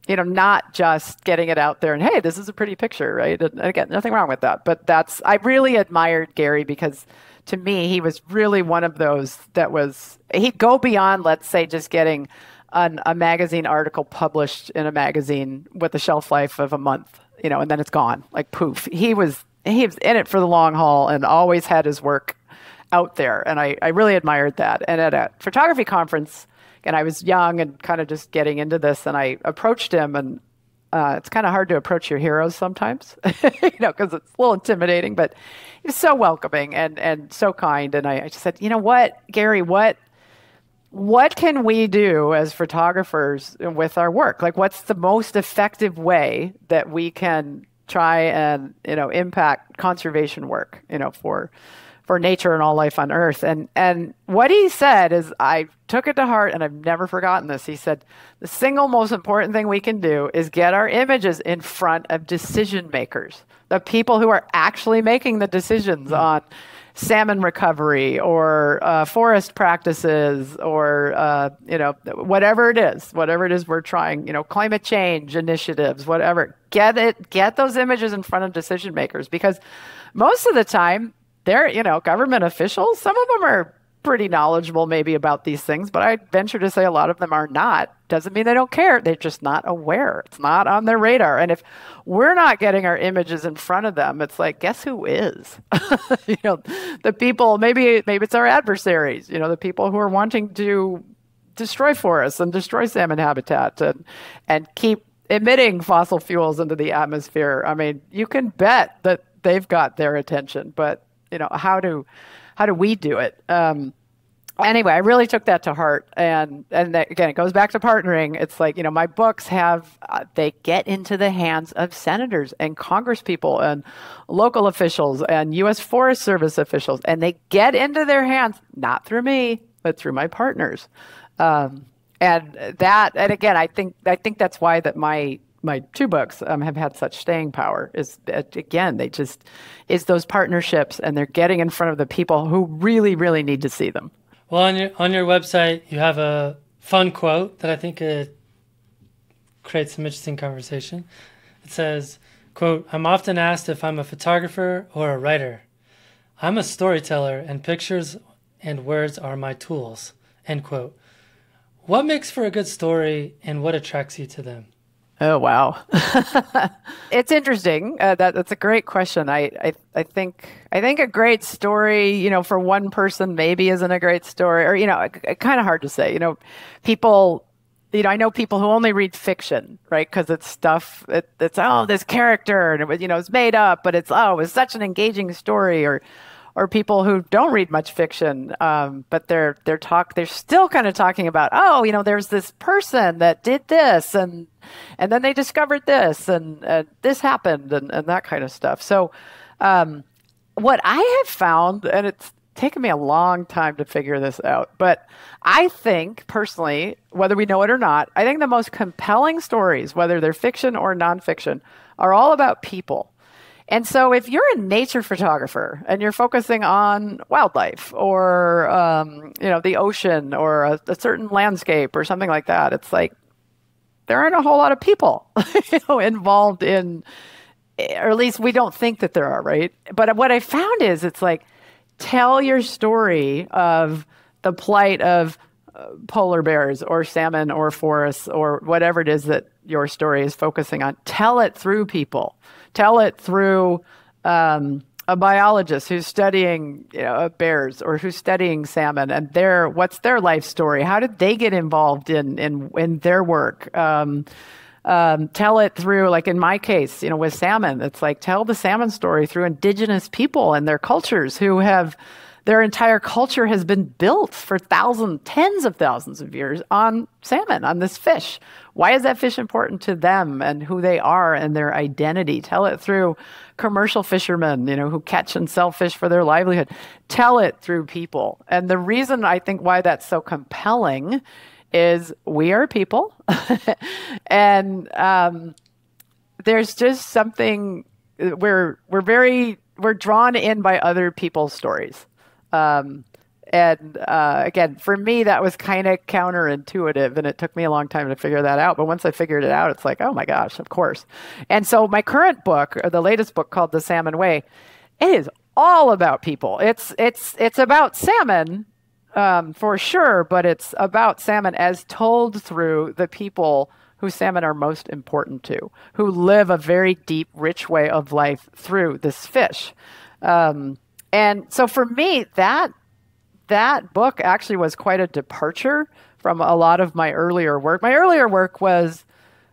not just getting it out there and, hey, this is a pretty picture, right? And again, nothing wrong with that. But I really admired Gary because to me, he was really one of those he'd go beyond, let's say, just getting a magazine article published in a magazine with a shelf life of a month, and then it's gone, like poof. He was in it for the long haul and always had his work out there. And I really admired that. And at a photography conference, and I was young and kind of just getting into this, and I approached him, and it's kind of hard to approach your heroes sometimes, because it's a little intimidating, but he was so welcoming and so kind. And I just said, you know what, Gary, what can we do as photographers with our work? Like, what's the most effective way that we can try and, impact conservation work, for nature and all life on Earth. And what he said is, I took it to heart and I've never forgotten this. He said, the single most important thing we can do is get our images in front of decision makers, the people who are actually making the decisions on salmon recovery or forest practices or, whatever it is we're trying, climate change initiatives, whatever. Get those images in front of decision makers, because most of the time they're, government officials. Some of them are pretty knowledgeable maybe about these things, but I venture to say a lot of them are not. Doesn't mean they don't care. They're just not aware. It's not on their radar. And if we're not getting our images in front of them, it's like, guess who is? The people, maybe it's our adversaries, the people who are wanting to destroy forests and destroy salmon habitat and keep emitting fossil fuels into the atmosphere. I mean, you can bet that they've got their attention, but how do we do it? Anyway, I really took that to heart. And that, again, it goes back to partnering. It's like, my books they get into the hands of senators and congresspeople and local officials and U.S. Forest Service officials, and they get into their hands, not through me, but through my partners. And again, I think that's why that my two books have had such staying power is, again, it's those partnerships, and they're getting in front of the people who really, really need to see them. Well, on your website, you have a fun quote that I think creates some interesting conversation. It says, quote, "I'm often asked if I'm a photographer or a writer. I'm a storyteller, and pictures and words are my tools," end quote. What makes for a good story, and what attracts you to them? Oh, wow. It's interesting. That's a great question. I think a great story, for one person maybe isn't a great story, or, kind of hard to say. People, I know people who only read fiction, right? Because it's stuff, it's this character, and it was, it's made up, but it was such an engaging story, or or people who don't read much fiction, but they're still kind of talking about, oh, there's this person that did this, and then they discovered this, and this happened, and that kind of stuff. So what I have found, and it's taken me a long time to figure this out, but I think personally, whether we know it or not, I think the most compelling stories, whether they're fiction or nonfiction, are all about people. And so if you're a nature photographer and you're focusing on wildlife or, the ocean or a certain landscape or something like that, it's like there aren't a whole lot of people involved in, or at least we don't think that there are, right? But what I found is it's like, tell your story of the plight of polar bears or salmon or forests or whatever it is that your story is focusing on. Tell it through people. Tell it through a biologist who's studying bears or who's studying salmon and what's their life story? How did they get involved in their work? Tell it through, like in my case, with salmon, it's like tell the salmon story through indigenous people and their cultures who have their entire culture has been built for tens of thousands of years on salmon, on this fish. Why is that fish important to them and who they are and their identity? Tell it through commercial fishermen, who catch and sell fish for their livelihood. Tell it through people. And the reason I think why that's so compelling is we are people. And there's just something, we're drawn in by other people's stories. Again, for me, that was kind of counterintuitive, and it took me a long time to figure that out. But once I figured it out, it's like, oh my gosh, of course. And so my current book, or the latest book called The Salmon Way, it is all about people. It's about salmon, for sure, but it's about salmon as told through the people who salmon are most important to, who live a very deep, rich way of life through this fish. And so for me, that book actually was quite a departure from a lot of my earlier work. My earlier work was,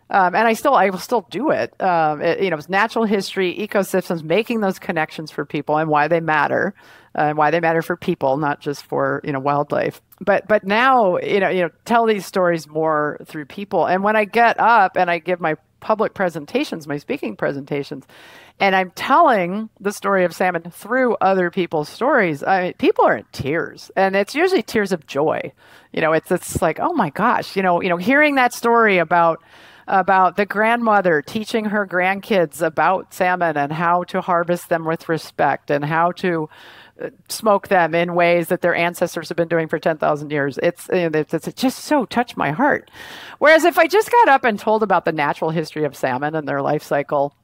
and I will still do it. It was natural history, ecosystems, making those connections for people and why they matter, and why they matter for people, not just for wildlife. But now tell these stories more through people. And when I get up and I give my public presentations, my speaking presentations, and I'm telling the story of salmon through other people's stories, people are in tears, and it's usually tears of joy. It's like, oh my gosh, hearing that story about the grandmother teaching her grandkids about salmon and how to harvest them with respect and how to smoke them in ways that their ancestors have been doing for 10,000 years. It's just so touched my heart. Whereas if I just got up and told about the natural history of salmon and their life cycle,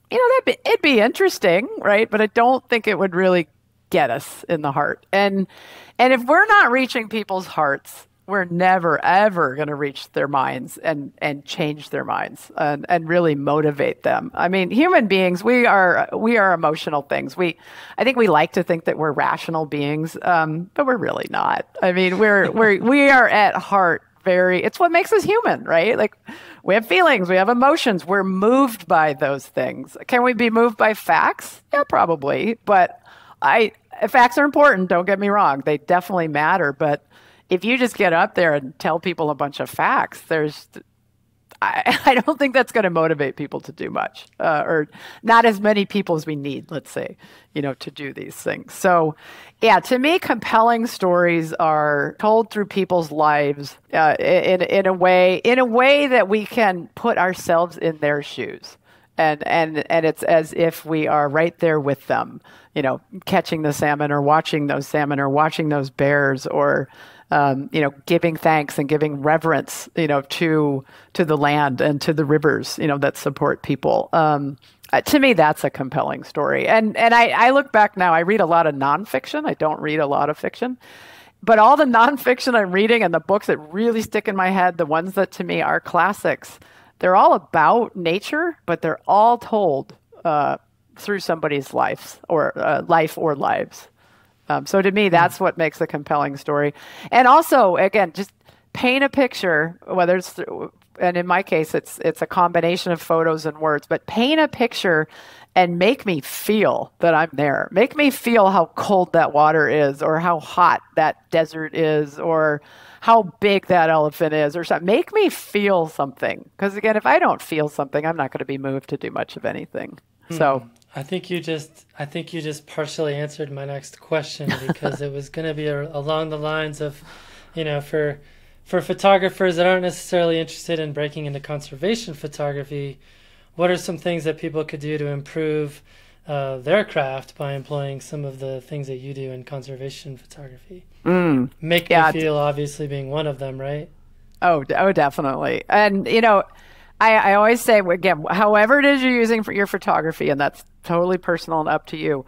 it'd be interesting, right? But I don't think it would really get us in the heart. And if we're not reaching people's hearts, we're never, ever going to reach their minds and change their minds and really motivate them. I mean, human beings, we are emotional things. I think we like to think that we're rational beings, but we're really not. I mean, we are at heart it's what makes us human, right? Like we have feelings, we have emotions, we're moved by those things. Can we be moved by facts? Yeah, probably. But facts are important, don't get me wrong. They definitely matter. But if you just get up there and tell people a bunch of facts, I don't think that's going to motivate people to do much, or not as many people as we need, let's say, to do these things. So, yeah, to me, compelling stories are told through people's lives in a way that we can put ourselves in their shoes, and it's as if we are right there with them, catching the salmon or watching those salmon or watching those bears or giving thanks and giving reverence, to the land and to the rivers, that support people. To me, that's a compelling story. And I look back now, I read a lot of nonfiction. I don't read a lot of fiction, but all the nonfiction I'm reading and the books that really stick in my head, the ones that to me are classics, they're all about nature, but they're all told through somebody's life or lives. So to me, that's what makes a compelling story. And also, again, just paint a picture, whether it's and in my case, it's a combination of photos and words, but paint a picture and make me feel that I'm there. Make me feel how cold that water is, or how hot that desert is, or how big that elephant is, or something. Make me feel something. Because again, if I don't feel something, I'm not going to be moved to do much of anything. So I think you just partially answered my next question, because it was going to be along the lines of, for photographers that aren't necessarily interested in breaking into conservation photography, what are some things that people could do to improve their craft by employing some of the things that you do in conservation photography? Make me feel, obviously, being one of them, right? Oh, definitely. And, I always say, again, however it is you're using for your photography, and that's totally personal and up to you,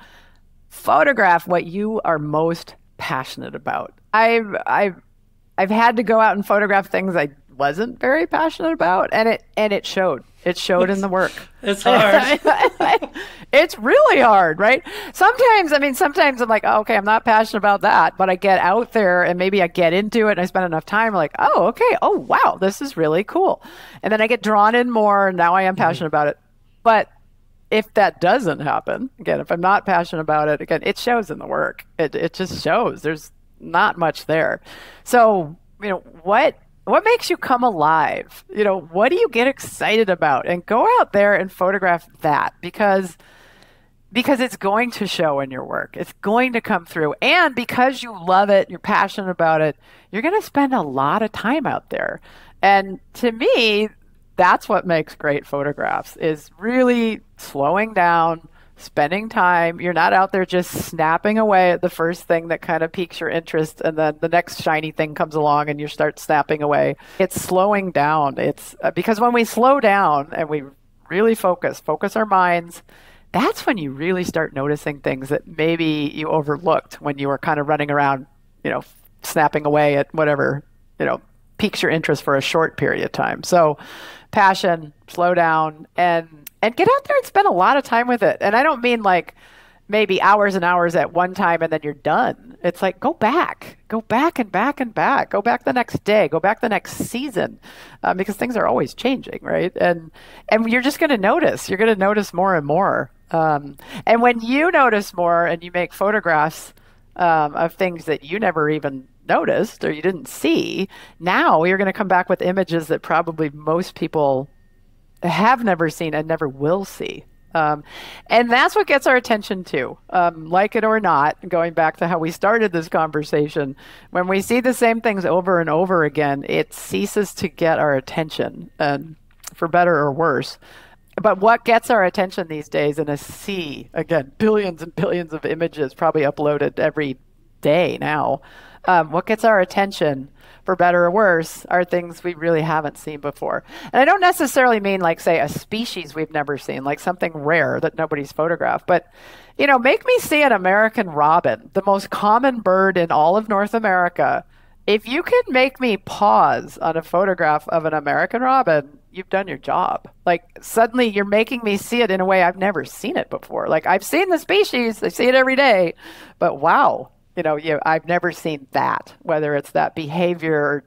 photograph what you are most passionate about. I've had to go out and photograph things I wasn't very passionate about, and it showed. It showed in the work. It's hard. It's really hard, right? Sometimes I'm like, oh, okay, I'm not passionate about that, but I get out there and maybe I get into it and I spend enough time like, oh, okay, oh, wow, this is really cool. And then I get drawn in more, and now I am passionate about it. But if that doesn't happen, again, if I'm not passionate about it, again, it shows in the work. It just shows. There's not much there. So, what makes you come alive? What do you get excited about? And go out there and photograph that, because it's going to show in your work. It's going to come through. And because you love it, you're passionate about it, you're going to spend a lot of time out there. And to me, that's what makes great photographs, is really slowing down, spending time. You're not out there just snapping away at the first thing that kind of piques your interest, and then the next shiny thing comes along and you start snapping away. It's slowing down. It's because when we slow down and we really focus our minds, that's when you really start noticing things that maybe you overlooked when you were kind of running around, snapping away at whatever, piques your interest for a short period of time. So passion, slow down, and get out there and spend a lot of time with it. And I don't mean like maybe hours and hours at one time and then you're done. It's like, go back and back and back. Go back the next day. Go back the next season, because things are always changing, right? And you're just going to notice. You're going to notice more and more. And when you notice more and you make photographs of things that you never even noticed or you didn't see, now you're going to come back with images that probably most people have never seen and never will see. And that's what gets our attention too. Like it or not, going back to how we started this conversation, when we see the same things over and over again, it ceases to get our attention, for better or worse. But what gets our attention these days in a sea, again, billions and billions of images probably uploaded every day now, what gets our attention, for better or worse, are things we really haven't seen before. And I don't necessarily mean like, say, a species we've never seen, like something rare that nobody's photographed. But, make me see an American robin, the most common bird in all of North America. If you can make me pause on a photograph of an American robin, you've done your job. Like, suddenly you're making me see it in a way I've never seen it before. Like, I've seen the species, I see it every day, but wow. I've never seen that, whether it's that behavior or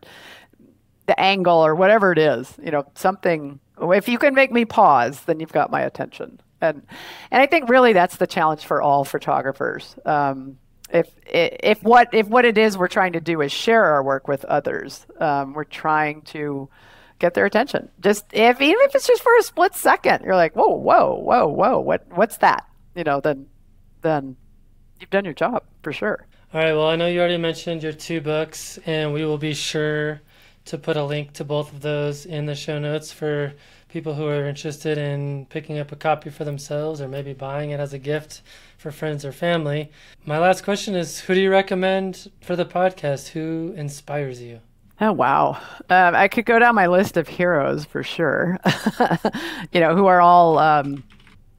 the angle or whatever it is, something. If you can make me pause, then you've got my attention. And I think really that's the challenge for all photographers. If what it is we're trying to do is share our work with others, we're trying to get their attention. Even if it's just for a split second, you're like, whoa, what's that? Then you've done your job for sure. All right, well, I know you already mentioned your 2 books, and we will be sure to put a link to both of those in the show notes for people who are interested in picking up a copy for themselves or maybe buying it as a gift for friends or family. My last question is, who do you recommend for the podcast? Who inspires you? Oh, wow. I could go down my list of heroes for sure, who are all...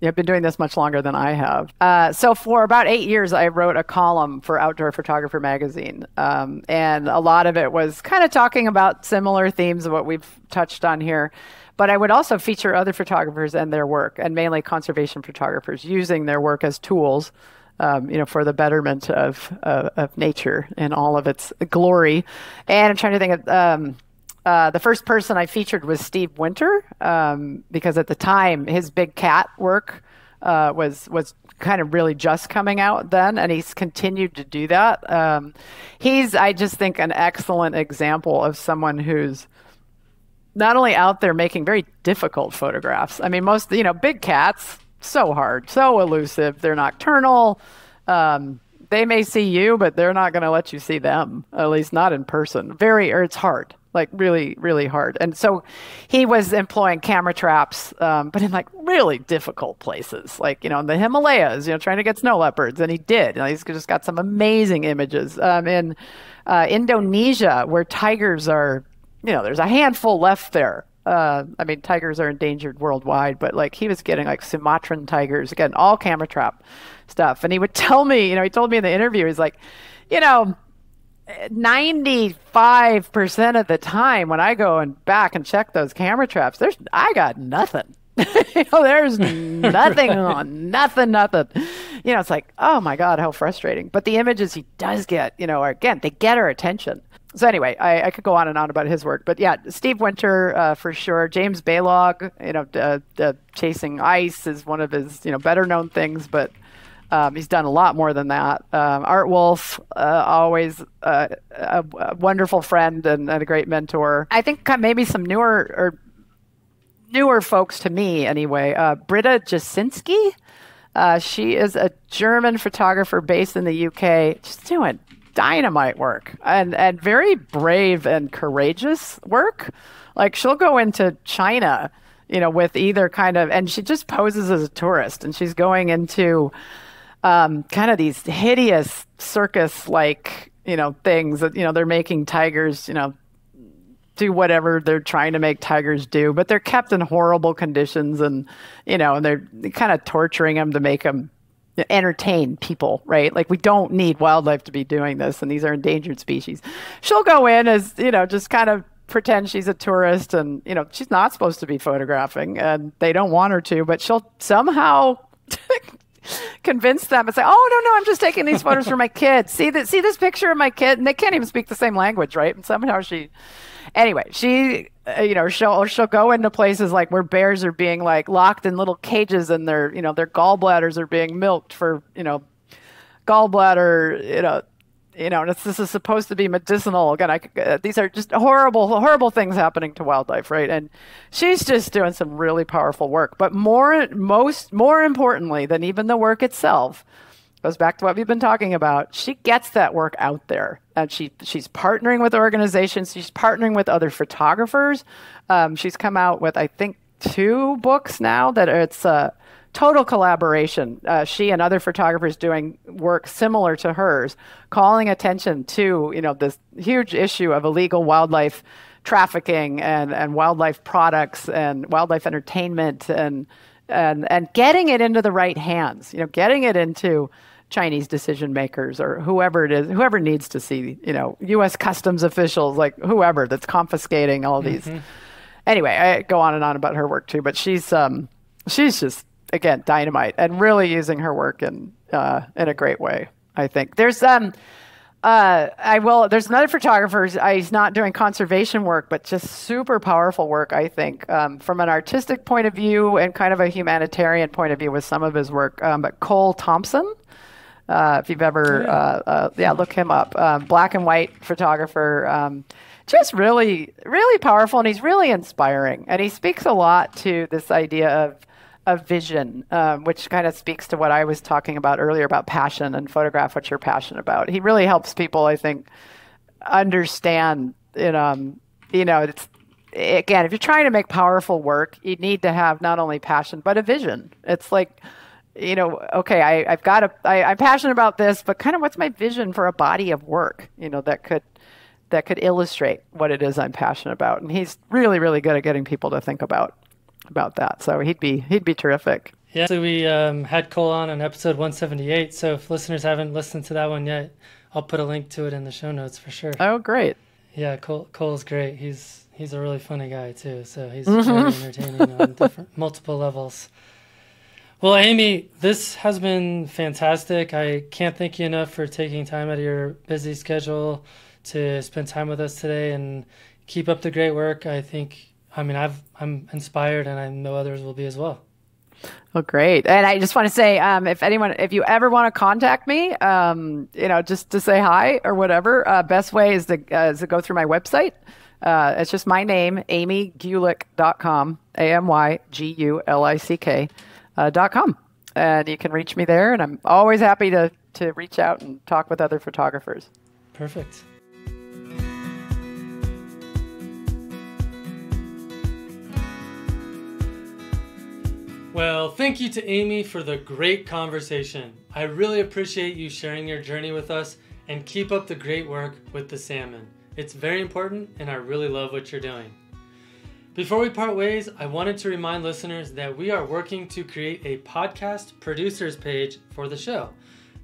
I've been doing this much longer than I have. So for about 8 years, I wrote a column for Outdoor Photographer magazine. And a lot of it was kind of talking about similar themes of what we've touched on here. But I would also feature other photographers and their work, and mainly conservation photographers using their work as tools, for the betterment of nature in all of its glory. And I'm trying to think of The first person I featured was Steve Winter, because at the time his big cat work was kind of really just coming out then, and he's continued to do that. He's, I just think, an excellent example of someone who's not only out there making very difficult photographs. I mean, most, big cats, so hard, so elusive. They're nocturnal. They may see you, but they're not going to let you see them, at least not in person. Or it's hard. Like really, really hard. And so he was employing camera traps, but in like really difficult places, like, in the Himalayas, trying to get snow leopards. And he did. He's just got some amazing images. In Indonesia, where tigers are, there's a handful left there. Tigers are endangered worldwide, but like he was getting like Sumatran tigers, again, all camera trap stuff. And he would tell me, he told me in the interview, he's like, 95% of the time when I go back and check those camera traps, I got nothing. There's nothing on, nothing. It's like, oh my God, how frustrating. But the images he does get, again, they get our attention. So anyway, I could go on and on about his work, but yeah, Steve Winter, for sure. James Baylog, Chasing Ice is one of his, better known things, but he's done a lot more than that. Art Wolf, always a wonderful friend and a great mentor. I think maybe some newer folks to me anyway. Britta Jasinski. She is a German photographer based in the UK, just doing dynamite work and very brave and courageous work. Like she'll go into China, with either kind of, and she just poses as a tourist, and she's going into kind of these hideous circus-like, things that, they're making tigers, do whatever they're trying to make tigers do, but they're kept in horrible conditions, and, and they're kind of torturing them to make them entertain people, right? Like we don't need wildlife to be doing this, and these are endangered species. She'll go in as, just kind of pretend she's a tourist, and, she's not supposed to be photographing, and they don't want her to, but she'll somehow convince them and say, oh, no, I'm just taking these photos for my kids. See this picture of my kid? And they can't even speak the same language, right? And somehow she'll go into places like where bears are being like locked in little cages, and their gallbladders are being milked for, gallbladder, and this is supposed to be medicinal. Again, these are just horrible things happening to wildlife, right? And she's just doing some really powerful work. But more importantly than even the work itself, goes back to what we've been talking about. She gets that work out there, and she's partnering with organizations. She's partnering with other photographers. She's come out with, I think, 2 books now that it's total collaboration. She and other photographers doing work similar to hers, calling attention to, this huge issue of illegal wildlife trafficking and wildlife products and wildlife entertainment, and getting it into the right hands, getting it into Chinese decision makers or whoever it is, whoever needs to see, U.S. customs officials, like whoever that's confiscating all these. Anyway, I go on and on about her work too, but she's just, again, dynamite, and really using her work in a great way, I think. There's there's another photographer. He's not doing conservation work, but just super powerful work, I think, from an artistic point of view and kind of a humanitarian point of view with some of his work. But Cole Thompson, if you've ever, look him up. Black and white photographer, just really, really powerful, and he's really inspiring. And he speaks a lot to this idea of vision, which kind of speaks to what I was talking about earlier about passion and photograph what you're passionate about. He really helps people, I think, understand, it's, again, if you're trying to make powerful work, you need to have not only passion, but a vision. It's like, okay, I'm passionate about this, but kind of what's my vision for a body of work, that could illustrate what it is I'm passionate about. And he's really, really good at getting people to think about that. So he'd be terrific. Yeah. So we had Cole on episode 178. So if listeners haven't listened to that one yet, I'll put a link to it in the show notes for sure. Oh, great. Yeah, Cole's great. He's a really funny guy too. So he's very entertaining on multiple levels. Well, Amy, this has been fantastic. I can't thank you enough for taking time out of your busy schedule to spend time with us today and keep up the great work. I'm inspired, and I know others will be as well. Well, great. And I just want to say, if you ever want to contact me, just to say hi or whatever, best way is to go through my website. It's just my name, amygulick.com, AMYGULICK.com. And you can reach me there. And I'm always happy to reach out and talk with other photographers. Perfect. Well, thank you to Amy for the great conversation. I really appreciate you sharing your journey with us, and keep up the great work with the salmon. It's very important, and I really love what you're doing. Before we part ways, I wanted to remind listeners that we are working to create a podcast producers page for the show.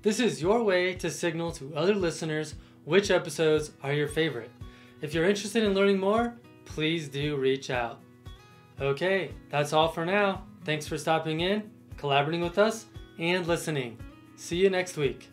This is your way to signal to other listeners which episodes are your favorite. If you're interested in learning more, please do reach out. Okay, that's all for now. Thanks for stopping in, collaborating with us, and listening. See you next week.